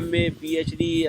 MA PhD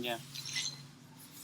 جی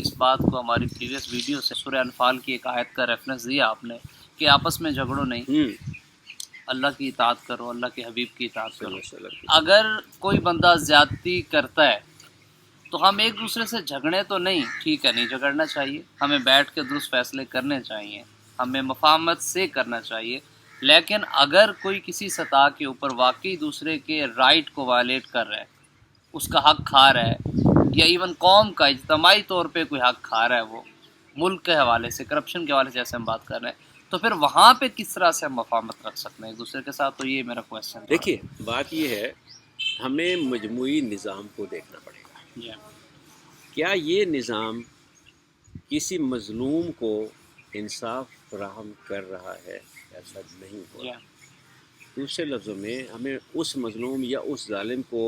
اس بات کو ہماری پریویس ویڈیو سے، سورہ انفال کی ایک آیت کا ریفرنس دیا آپ نے کہ آپس میں جھگڑو نہیں، اللہ کی اطاعت کرو، اللہ کے حبیب کی اطاعت کرو. اگر کوئی بندہ زیادتی کرتا ہے تو ہم ایک دوسرے سے جھگڑیں تو نہیں، ٹھیک ہے، نہیں جھگڑنا چاہیے، ہمیں بیٹھ کے درست فیصلے کرنے چاہیے، ہمیں مفاہمت سے کرنا چاہیے. لیکن اگر کوئی کسی سطح کے اوپر واقعی دوسرے کے رائٹ کو وائلیٹ کر رہا ہے، اس کا حق کھا رہا ہے، یا ایون قوم کا اجتماعی طور پہ کوئی حق کھا رہا ہے، وہ ملک کے حوالے سے، کرپشن کے حوالے سے جیسے ہم بات کر رہے ہیں، تو پھر وہاں پہ کس طرح سے ہم مفاہمت رکھ سکتے ہیں ایک دوسرے کے ساتھ؟ تو یہ میرا کویشچن ہے. دیکھیے بات یہ ہے، ہمیں مجموعی نظام کو دیکھنا پڑے گا. جی کیا یہ نظام کسی مظلوم کو انصاف فراہم کر رہا ہے؟ ایسا نہیں ہو جی رہا. دوسرے لفظوں میں ہمیں اس مظلوم یا اس ظالم کو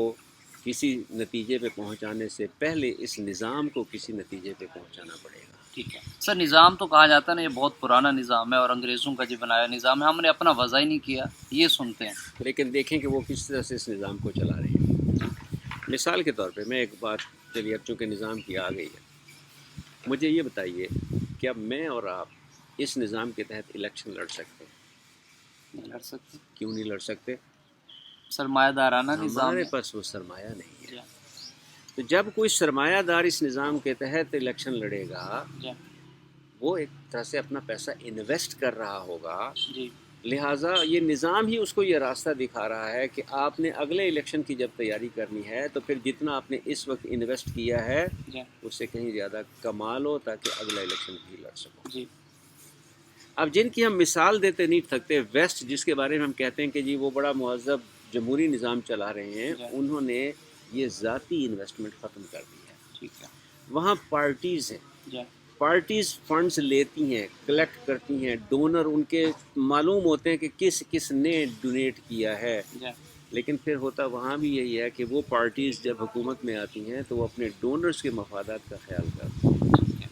کسی نتیجے پہ پہنچانے سے پہلے اس نظام کو کسی نتیجے پہ پہنچانا پڑے گا. ٹھیک ہے سر. نظام تو کہا جاتا ہے نا، یہ بہت پرانا نظام ہے اور انگریزوں کا جو بنایا نظام ہے، ہم نے اپنا وضع ہی نہیں کیا، یہ سنتے ہیں. لیکن دیکھیں کہ وہ کس طرح سے اس نظام کو چلا رہے ہیں. مثال کے طور پہ میں ایک بات، چلیے اب چونکہ نظام کی آ گئی ہے، مجھے یہ بتائیے کیا میں اور آپ اس نظام کے تحت الیکشن لڑ سکتے ہیں؟ نہیں لڑ سکتے. کیوں نہیں لڑ سکتے؟ سرمایہ دارانہ نظام ہمارے ہے. پاس وہ سرمایہ نہیں ہے. جی تو جب کوئی سرمایہ دار اس نظام کے تحت الیکشن لڑے گا، جی وہ ایک طرح سے اپنا پیسہ انویسٹ کر رہا ہوگا، جی لہٰذا یہ نظام ہی اس کو یہ راستہ دکھا رہا ہے کہ آپ نے اگلے الیکشن کی جب تیاری کرنی ہے تو پھر جتنا آپ نے اس وقت انویسٹ کیا ہے جی اس سے کہیں زیادہ کما لو تاکہ اگلا الیکشن بھی لڑ سکو. جی اب جن کی ہم مثال دیتے نہیں تھکتے، ویسٹ جس کے بارے میں ہم کہتے ہیں کہ جی وہ بڑا مہذب جمہوری نظام چلا رہے ہیں، جی انہوں نے یہ ذاتی انویسٹمنٹ ختم کر دی ہے. ٹھیک ہے. وہاں پارٹیز ہیں، جی پارٹیز فنڈز لیتی ہیں، کلیکٹ کرتی ہیں، ڈونر ان کے معلوم ہوتے ہیں کہ کس کس نے ڈونیٹ کیا ہے. جی لیکن پھر ہوتا وہاں بھی یہی ہے کہ وہ پارٹیز جب حکومت میں آتی ہیں تو وہ اپنے ڈونرز کے مفادات کا خیال کرتی ہیں. ٹھیک ہے.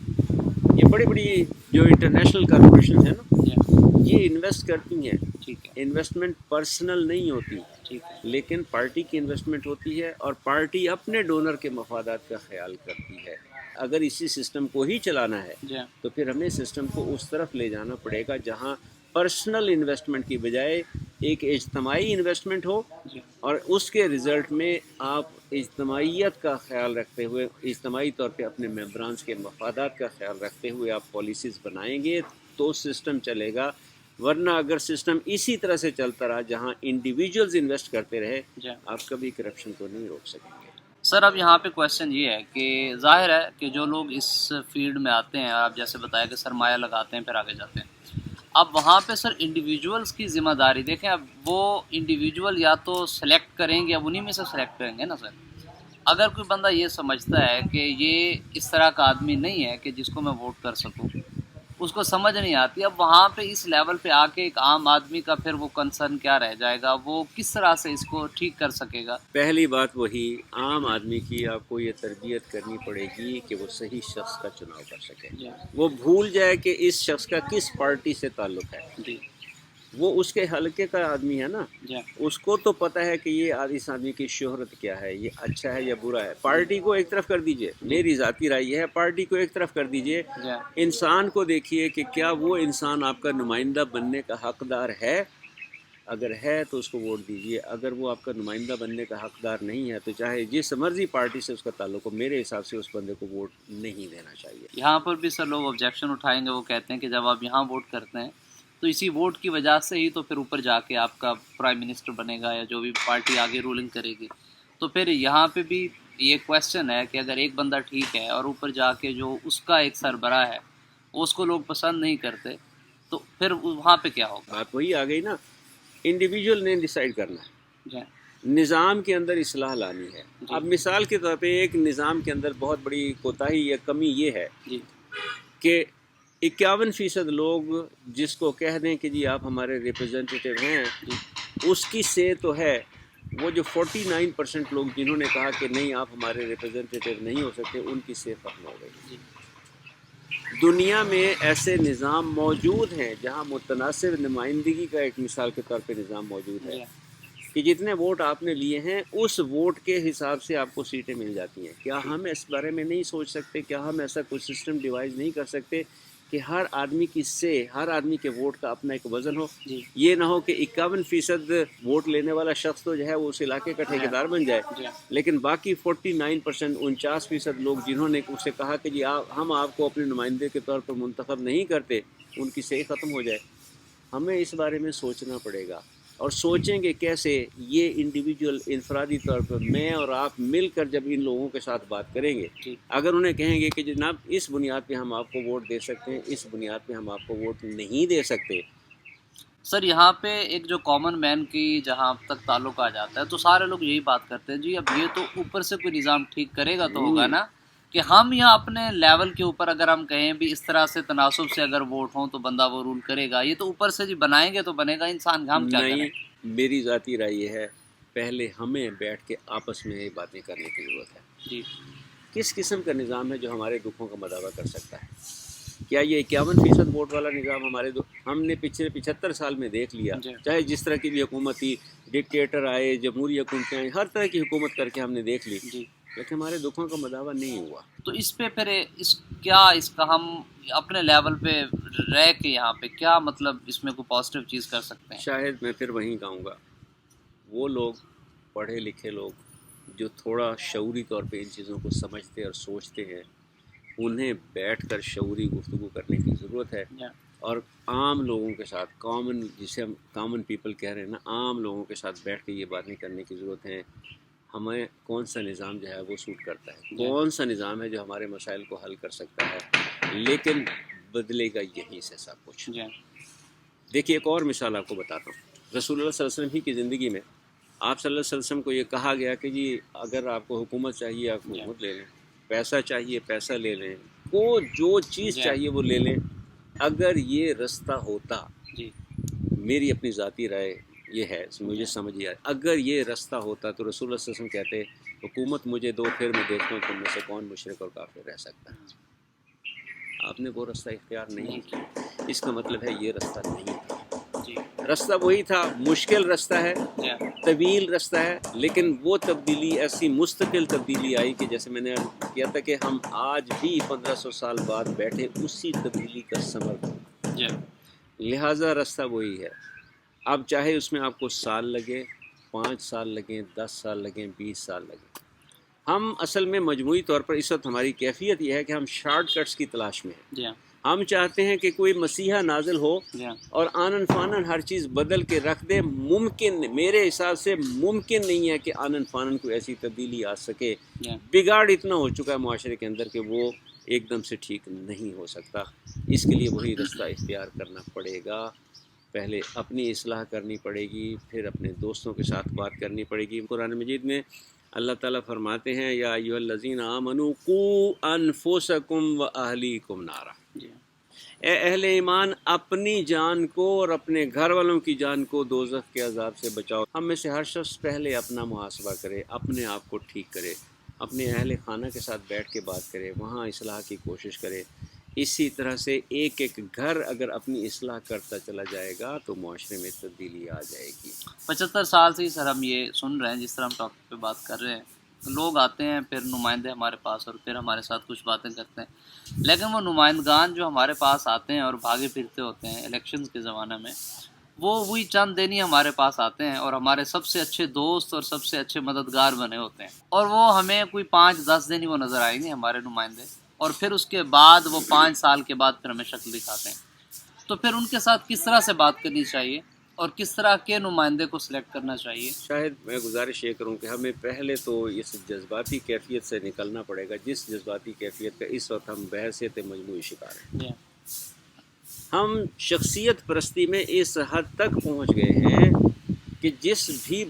یہ بڑی بڑی جو انٹرنیشنل کارپوریشنز ہیں نا، جی یہ انویسٹ کرتی ہیں. ٹھیک ہے. انویسٹمنٹ پرسنل نہیں ہوتی، ٹھیک ہے. لیکن پارٹی کی انویسٹمنٹ ہوتی ہے اور پارٹی اپنے ڈونر کے مفادات کا خیال کرتی ہے. اگر اسی سسٹم کو ہی چلانا ہے جی تو پھر ہمیں سسٹم کو اس طرف لے جانا پڑے گا جہاں پرسنل انویسٹمنٹ کی بجائے ایک اجتماعی انویسٹمنٹ ہو، جی اور اس کے رزلٹ میں آپ اجتماعیت کا خیال رکھتے ہوئے، اجتماعی طور پہ اپنے ممبرانس کے مفادات کا خیال رکھتے ہوئے آپ پالیسیز بنائیں گے تو سسٹم چلے گا. ورنہ اگر سسٹم اسی طرح سے چلتا رہا جہاں انڈیویجولز انویسٹ کرتے رہے، جی. آپ کبھی کرپشن کو نہیں روک سکیں گے. سر اب یہاں پہ کویشچن یہ ہے کہ ظاہر ہے کہ جو لوگ اس فیلڈ میں آتے ہیں، آپ جیسے بتایا کہ سرمایہ لگاتے ہیں پھر آگے جاتے ہیں، اب وہاں پہ سر انڈیویجولز کی ذمہ داری دیکھیں. اب وہ انڈیویجول یا تو سلیکٹ کریں گے، اب انہی میں سے سلیکٹ کریں گے نا سر. اگر کوئی بندہ یہ سمجھتا ہے کہ یہ اس طرح کا آدمی نہیں ہے کہ جس کو میں ووٹ کر سکوں، اس کو سمجھ نہیں آتی، اب وہاں پہ اس لیول پہ آ کے ایک عام آدمی کا پھر وہ کنسرن کیا رہ جائے گا، وہ کس طرح سے اس کو ٹھیک کر سکے گا؟ پہلی بات وہی عام آدمی کی آپ کو یہ تربیت کرنی پڑے گی کہ وہ صحیح شخص کا چناؤ کر سکے. جی وہ بھول جائے کہ اس شخص کا کس پارٹی سے تعلق ہے. جی وہ اس کے حلقے کا آدمی ہے نا، جی اس کو تو پتہ ہے کہ یہ اس آدمی کی شہرت کیا ہے، یہ اچھا ہے یا برا ہے. پارٹی کو ایک طرف کر دیجئے، میری ذاتی رائے یہ ہے، پارٹی کو ایک طرف کر دیجئے، جی انسان کو دیکھیے کہ کیا وہ انسان آپ کا نمائندہ بننے کا حقدار ہے. اگر ہے تو اس کو ووٹ دیجئے. اگر وہ آپ کا نمائندہ بننے کا حقدار نہیں ہے تو چاہے جس مرضی پارٹی سے اس کا تعلق ہو، میرے حساب سے اس بندے کو ووٹ نہیں دینا چاہیے. یہاں پر بھی سر لوگ آبجیکشن اٹھائیں گے، وہ کہتے ہیں کہ جب آپ یہاں ووٹ کرتے ہیں تو اسی ووٹ کی وجہ سے ہی تو پھر اوپر جا کے آپ کا پرائم منسٹر بنے گا یا جو بھی پارٹی آگے رولنگ کرے گی، تو پھر یہاں پہ بھی یہ کویشچن ہے کہ اگر ایک بندہ ٹھیک ہے اور اوپر جا کے جو اس کا ایک سربراہ ہے اس کو لوگ پسند نہیں کرتے تو پھر وہاں پہ کیا ہوگا؟ بات وہی آ گئی نا، انڈیویجول نے ڈیسائیڈ کرنا ہے، جی نظام کے اندر اصلاح لانی ہے۔ اب مثال کے طور پہ ایک نظام کے اندر بہت بڑی کوتاہی یا کمی یہ ہے جی کہ 51% لوگ جس کو کہہ دیں کہ جی آپ ہمارے ریپرزینٹیٹیو ہیں، اس کی سے تو ہے، وہ جو 49% لوگ جنہوں نے کہا کہ نہیں آپ ہمارے ریپرزینٹیٹیو نہیں ہو سکتے، ان کی سے ختم ہو گئی۔ دنیا میں ایسے نظام موجود ہیں جہاں متناسب نمائندگی کا ایک مثال کے طور پہ نظام موجود ہے کہ جتنے ووٹ آپ نے لیے ہیں اس ووٹ کے حساب سے آپ کو سیٹیں مل جاتی ہیں۔ کیا ہم اس بارے میں نہیں سوچ سکتے؟ کیا ہم ایسا کوئی سسٹم ڈیوائز نہیں کر سکتے کہ ہر آدمی کی سے، ہر آدمی کے ووٹ کا اپنا ایک وزن ہو؟ یہ نہ ہو کہ 51% ووٹ لینے والا شخص تو جو ہے وہ اس علاقے کا ٹھیکیدار بن جائے، لیکن باقی 49% 49% لوگ جنہوں نے اسے کہا کہ جی ہم آپ کو اپنے نمائندے کے طور پر منتخب نہیں کرتے، ان کی صحیح ختم ہو جائے۔ ہمیں اس بارے میں سوچنا پڑے گا، اور سوچیں گے کیسے؟ یہ انڈیویجول انفرادی طور پر میں اور آپ مل کر جب ان لوگوں کے ساتھ بات کریں گے، اگر انہیں کہیں گے کہ جناب اس بنیاد پہ ہم آپ کو ووٹ دے سکتے ہیں، اس بنیاد پہ ہم آپ کو ووٹ نہیں دے سکتے۔ سر یہاں پہ ایک جو کامن مین کی جہاں تک تعلق آ جاتا ہے تو سارے لوگ یہی بات کرتے ہیں جی اب یہ تو اوپر سے کوئی نظام ٹھیک کرے گا تو ہوگا نا، کہ ہم یہاں اپنے لیول کے اوپر اگر ہم کہیں بھی اس طرح سے تناسب سے اگر ووٹ ہوں تو بندہ وہ رول کرے گا، یہ تو اوپر سے جی بنائیں گے تو بنے گا، انسان ہم کیا کریں؟ نہیں، میری ذاتی رائے یہ ہے پہلے ہمیں بیٹھ کے آپس میں یہ باتیں کرنے کی ضرورت ہے۔ جی کس قسم کا نظام ہے جو ہمارے دکھوں کا مداوع کر سکتا ہے؟ کیا یہ 51% ووٹ والا نظام ہم نے پچھلے 75 سال میں دیکھ لیا، چاہے جس طرح کی بھی حکومت تھی، ڈکٹیٹر آئے، جمہوری حکومتیں آئیں، ہر طرح کی حکومت کر کے ہم نے دیکھ لی، لیکن ہمارے دکھوں کا مداوع نہیں ہوا۔ تو اس پہ پھر اس کا ہم اپنے لیول پہ رہ کے یہاں پہ کیا مطلب اس میں کوئی پازیٹیو چیز کر سکتے ہیں؟ شاید میں پھر وہیں کہوں گا، وہ لوگ پڑھے لکھے لوگ جو تھوڑا شعوری طور پہ ان چیزوں کو سمجھتے اور سوچتے ہیں، انہیں بیٹھ کر شعوری گفتگو کرنے کی ضرورت ہے، اور عام لوگوں کے ساتھ، کامن جسے ہم کامن پیپل کہہ رہے ہیں نا، عام لوگوں کے ساتھ بیٹھ کے یہ باتیں کرنے کی ضرورت ہے۔ ہمیں کون سا نظام جو ہے وہ سوٹ کرتا ہے، کون سا نظام ہے جو ہمارے مسائل کو حل کر سکتا ہے، لیکن بدلے گا یہیں سے سب کچھ۔ دیکھیے ایک اور مثال آپ کو بتاتا ہوں، رسول اللہ صلی اللہ علیہ وسلم ہی کی زندگی میں آپ صلی اللہ علیہ وسلم کو یہ کہا گیا کہ جی اگر آپ کو حکومت چاہیے آپ حکومت لے لیں، پیسہ چاہیے پیسہ لے لیں، کو جو چیز چاہیے وہ لے لیں، اگر یہ رستہ ہوتا، میری اپنی ذاتی رائے یہ ہے، مجھے سمجھ آیا، اگر یہ رستہ ہوتا تو رسول اللہ صلی اللہ علیہ وسلم کہتے حکومت مجھے دو، پھر میں دیکھتا ہوں تم میں سے کون مشرک اور کافر رہ سکتا ہے۔ آپ نے وہ رستہ اختیار نہیں کیا، اس کا مطلب ہے یہ رستہ نہیں تھا۔ رستہ وہی تھا، مشکل رستہ ہے، طویل رستہ ہے، لیکن وہ تبدیلی ایسی مستقل تبدیلی آئی کہ جیسے میں نے کیا تھا کہ ہم آج بھی 1500 سال بعد بیٹھے اسی تبدیلی کا ثمر، لہٰذا رستہ وہی ہے۔ اب چاہے اس میں آپ کو سال لگے، 5 سال لگیں، 10 سال لگیں، 20 سال لگیں، ہم اصل میں مجموعی طور پر اس وقت ہماری کیفیت یہ ہے کہ ہم شارٹ کٹس کی تلاش میں ہیں۔ ہم چاہتے ہیں کہ کوئی مسیحا نازل ہو اور آنن فانن ہر چیز بدل کے رکھ دے۔ ممکن، میرے حساب سے ممکن نہیں ہے کہ آنن فانن کوئی ایسی تبدیلی آ سکے، بگاڑ اتنا ہو چکا ہے معاشرے کے اندر کہ وہ ایک دم سے ٹھیک نہیں ہو سکتا۔ اس کے لیے وہی رستہ اختیار کرنا پڑے گا، پہلے اپنی اصلاح کرنی پڑے گی، پھر اپنے دوستوں کے ساتھ بات کرنی پڑے گی۔ قرآن مجید میں اللہ تعالیٰ فرماتے ہیں یا ایھا الذین آمنوا قوا انفسکم واہلیکم نارا، اے اہل ایمان اپنی جان کو اور اپنے گھر والوں کی جان کو دوزخ کے عذاب سے بچاؤ۔ ہم میں سے ہر شخص پہلے اپنا محاسبہ کرے، اپنے آپ کو ٹھیک کرے، اپنے اہل خانہ کے ساتھ بیٹھ کے بات کرے، وہاں اصلاح کی کوشش کرے۔ اسی طرح سے ایک ایک گھر اگر اپنی اصلاح کرتا چلا جائے گا تو معاشرے میں تبدیلی آ جائے گی۔ 75 سال سے ہی سر ہم یہ سن رہے ہیں، جس طرح ہم ٹاپک پہ بات کر رہے ہیں، لوگ آتے ہیں پھر نمائندے ہمارے پاس اور پھر ہمارے ساتھ کچھ باتیں کرتے ہیں، لیکن وہ نمائندگان جو ہمارے پاس آتے ہیں اور بھاگے پھرتے ہوتے ہیں الیکشنز کے زمانے میں، وہ وہی چند دن ہی ہمارے پاس آتے ہیں اور ہمارے سب سے اچھے دوست اور سب سے اچھے مددگار بنے ہوتے ہیں، اور وہ ہمیں کوئی 5-10 دن ہی وہ نظر آئیں گے ہمارے نمائندے، اور پھر اس کے بعد وہ 5 سال کے بعد پھر ہمیں شکل دکھاتے ہیں۔ تو پھر ان کے ساتھ کس طرح سے بات کرنی چاہیے اور کس طرح کے نمائندے کو سلیکٹ کرنا چاہیے؟ شاید میں گزارش یہ کروں کہ ہمیں پہلے تو اس جذباتی کیفیت سے نکلنا پڑے گا، جس جذباتی کیفیت کا اس وقت ہم بحیثیت مجموعی شکار ہیں۔ جی ہم شخصیت پرستی میں اس حد تک پہنچ گئے ہیں کہ جس بھی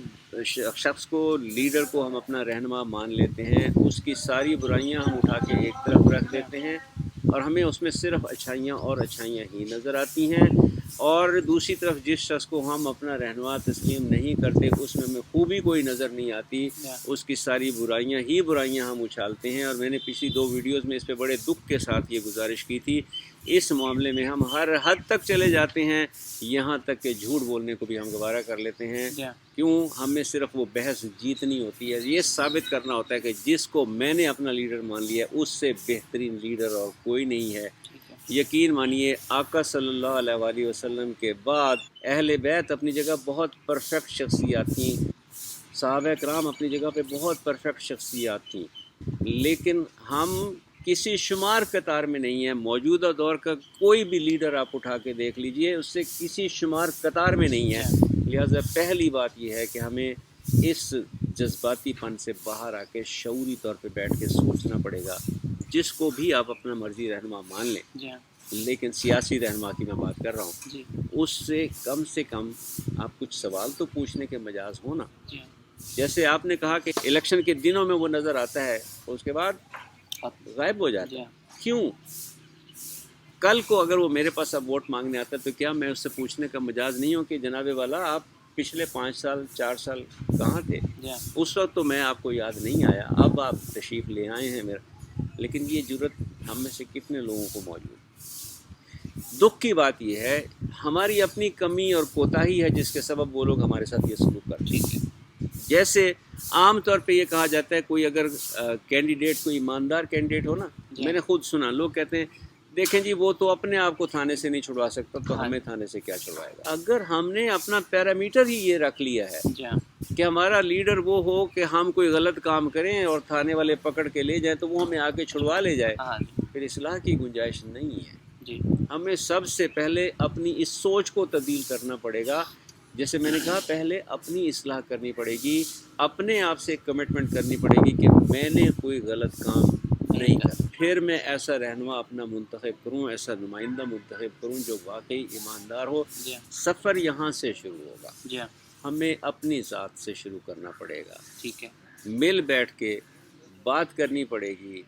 شخص کو، لیڈر کو ہم اپنا رہنما مان لیتے ہیں، اس کی ساری برائیاں ہم اٹھا کے ایک طرف رکھ دیتے ہیں اور ہمیں اس میں صرف اچھائیاں اور اچھائیاں ہی نظر آتی ہیں، اور دوسری طرف جس شخص کو ہم اپنا رہنما تسلیم نہیں کرتے اس میں ہمیں خوبی کوئی نظر نہیں آتی، اس کی ساری برائیاں ہی برائیاں ہم اچھالتے ہیں۔ اور میں نے پچھلی 2 ویڈیوز میں اس پہ بڑے دکھ کے ساتھ یہ گزارش کی تھی، اس معاملے میں ہم ہر حد تک چلے جاتے ہیں، یہاں تک کہ جھوٹ بولنے کو بھی ہم گوارا کر لیتے ہیں۔ کیوں؟ ہمیں صرف وہ بحث جیتنی ہوتی ہے، یہ ثابت کرنا ہوتا ہے کہ جس کو میں نے اپنا لیڈر مان لیا اس سے بہترین لیڈر اور کوئی نہیں ہے۔ یقین مانیے آقا صلی اللہ علیہ وآلہ وسلم کے بعد اہل بیت اپنی جگہ بہت پرفیکٹ شخصیات تھیں، صحابہ کرام اپنی جگہ پہ بہت پرفیکٹ شخصیات تھیں، لیکن ہم کسی شمار قطار میں نہیں ہیں۔ موجودہ دور کا کوئی بھی لیڈر آپ اٹھا کے دیکھ لیجئے، اس سے کسی شمار قطار میں نہیں ہے۔ لہٰذا پہلی بات یہ ہے کہ ہمیں اس جذباتی پن سے باہر آ کے شعوری طور پہ بیٹھ کے سوچنا پڑے گا۔ جس کو بھی آپ اپنا مرضی رہنما مان لیں، لیکن سیاسی رہنما کی میں بات کر رہا ہوں، اس سے کم آپ کچھ سوال تو پوچھنے کے مجاز ہو نا۔ جیسے آپ نے کہا کہ الیکشن کے دنوں میں وہ نظر آتا ہے، اس کے بعد غائب ہو جاتا ہے۔ کیوں؟ کل کو اگر وہ میرے پاس اب ووٹ مانگنے آتا ہے تو کیا میں اس سے پوچھنے کا مجاز نہیں ہوں کہ جناب والا آپ پچھلے 5 سال 4 سال کہاں تھے؟ اس وقت تو میں آپ کو یاد نہیں آیا، اب آپ تشریف لے آئے ہیں میرا۔ لیکن یہ جرت ہم میں سے کتنے لوگوں کو موجود ہے؟ دکھ کی بات یہ ہے ہماری اپنی کمی اور کوتاہی ہے جس کے سبب وہ لوگ ہمارے ساتھ یہ سلوک کرتے ہیں۔ جیسے عام طور پہ یہ کہا جاتا ہے کوئی اگر کینڈیڈیٹ کوئی ایماندار کینڈیڈیٹ ہو نا، میں نے خود سنا لوگ کہتے ہیں دیکھیں جی وہ تو اپنے آپ کو تھانے سے نہیں چھڑوا سکتا تو ہمیں تھانے سے کیا چھڑوائے گا۔ اگر ہم نے اپنا پیرامیٹر ہی یہ رکھ لیا ہے کہ ہمارا لیڈر وہ ہو کہ ہم کوئی غلط کام کریں اور تھانے والے پکڑ کے لے جائیں تو وہ ہمیں آگے چھڑوا لے جائے، پھر اصلاح کی گنجائش نہیں ہے۔ ہمیں سب سے پہلے اپنی اس سوچ کو تبدیل کرنا پڑے گا۔ جیسے میں نے کہا پہلے اپنی اصلاح کرنی پڑے گی، اپنے آپ سے کمٹمنٹ کرنی پڑے گی کہ میں نے کوئی غلط کام نہیں کرنا، پھر میں ایسا رہنما اپنا منتخب کروں، ایسا نمائندہ منتخب کروں جو واقعی ایماندار ہو۔ سفر یہاں سے شروع ہوگا، ہمیں اپنی ذات سے شروع کرنا پڑے گا، ٹھیک ہے، مل بیٹھ کے بات کرنی پڑے گی،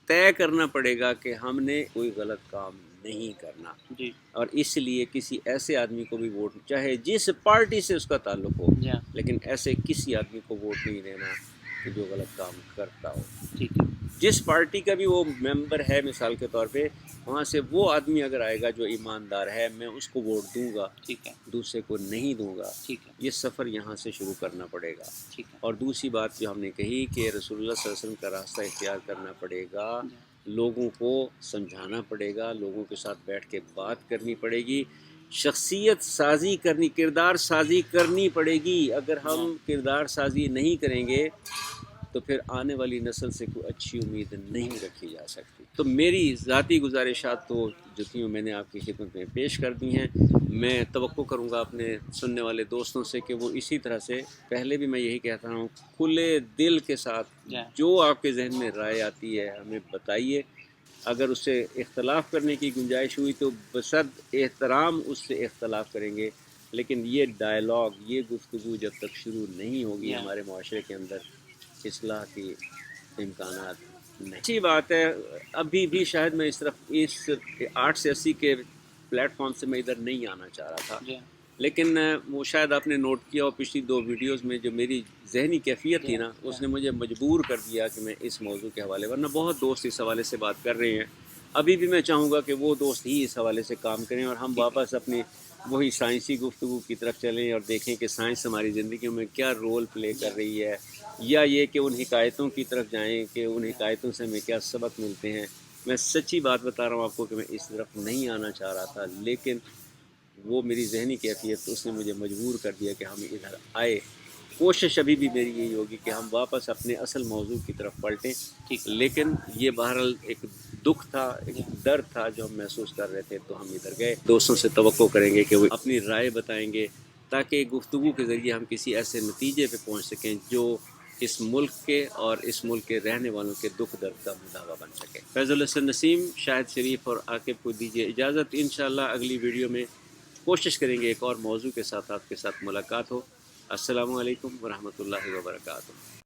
طے کرنا پڑے گا کہ ہم نے کوئی غلط کام نہیں کرنا، اور اس لیے کسی ایسے آدمی کو بھی ووٹ، چاہے جس پارٹی سے اس کا تعلق ہو، لیکن ایسے کسی آدمی کو ووٹ نہیں دینا کہ جو غلط کام کرتا ہو۔ جس پارٹی کا بھی وہ ممبر ہے مثال کے طور پہ، وہاں سے وہ آدمی اگر آئے گا جو ایماندار ہے میں اس کو ووٹ دوں گا، دوسرے کو نہیں دوں گا۔ یہ سفر یہاں سے شروع کرنا پڑے گا۔ اور دوسری بات جو ہم نے کہی کہ رسول اللہ صلی اللہ علیہ وسلم کا راستہ اختیار کرنا پڑے گا، لوگوں کو سمجھانا پڑے گا، لوگوں کے ساتھ بیٹھ کے بات کرنی پڑے گی، شخصیت سازی کرنی، کردار سازی کرنی پڑے گی۔ اگر ہم کردار سازی نہیں کریں گے تو پھر آنے والی نسل سے کوئی اچھی امید نہیں رکھی جا سکتی۔ تو میری ذاتی گزارشات تو جو میں نے آپ کی خدمت میں پیش کر دی ہیں، میں توقع کروں گا اپنے سننے والے دوستوں سے کہ وہ اسی طرح سے، پہلے بھی میں یہی کہتا ہوں، کھلے دل کے ساتھ جو آپ کے ذہن میں رائے آتی ہے ہمیں بتائیے۔ اگر اس سے اختلاف کرنے کی گنجائش ہوئی تو بصد احترام اس سے اختلاف کریں گے، لیکن یہ ڈائلاگ، یہ گفتگو جب تک شروع نہیں ہوگی ہمارے معاشرے کے اندر، اصلاح کی امکانات نہیں۔ اچھی بات ہے، ابھی بھی شاید میں اس طرف اس 8 سے 80 کے پلیٹ فارم سے میں ادھر نہیں آنا چاہ رہا تھا، لیکن وہ شاید آپ نے نوٹ کیا، اور پچھلی 2 ویڈیوز میں جو میری ذہنی کیفیت تھی نا، اس نے مجھے مجبور کر دیا کہ میں اس موضوع کے حوالے، ورنہ بہت دوست اس حوالے سے بات کر رہے ہیں، ابھی بھی میں چاہوں گا کہ وہ دوست ہی اس حوالے سے کام کریں اور ہم واپس اپنی وہی سائنسی گفتگو کی طرف چلیں اور دیکھیں کہ سائنس ہماری زندگیوں میں کیا رول پلے کر رہی ہے، یا یہ کہ ان حکایتوں کی طرف جائیں کہ ان حکایتوں سے ہمیں کیا سبق ملتے ہیں۔ میں سچی بات بتا رہا ہوں آپ کو کہ میں اس طرف نہیں آنا چاہ رہا تھا، لیکن وہ میری ذہنی کیفیت اس نے مجھے مجبور کر دیا کہ ہم ادھر آئے۔ کوشش ابھی بھی میری یہی ہوگی کہ ہم واپس اپنے اصل موضوع کی طرف پلٹیں، لیکن یہ بہرحال ایک دکھ تھا، ایک درد تھا جو ہم محسوس کر رہے تھے، تو ہم ادھر گئے۔ دوستوں سے توقع کریں گے کہ وہ اپنی رائے بتائیں گے، تاکہ گفتگو کے ذریعے ہم کسی ایسے نتیجے پہ پہنچ سکیں جو اس ملک کے اور اس ملک کے رہنے والوں کے دکھ درد کا مداوا بن سکے۔ فیض الحسن نسیم، شاہد شریف اور عاقب کو دیجیے اجازت۔ انشاءاللہ اگلی ویڈیو میں کوشش کریں گے ایک اور موضوع کے ساتھ آپ کے ساتھ ملاقات ہو۔ السلام علیکم ورحمۃ اللہ وبرکاتہ۔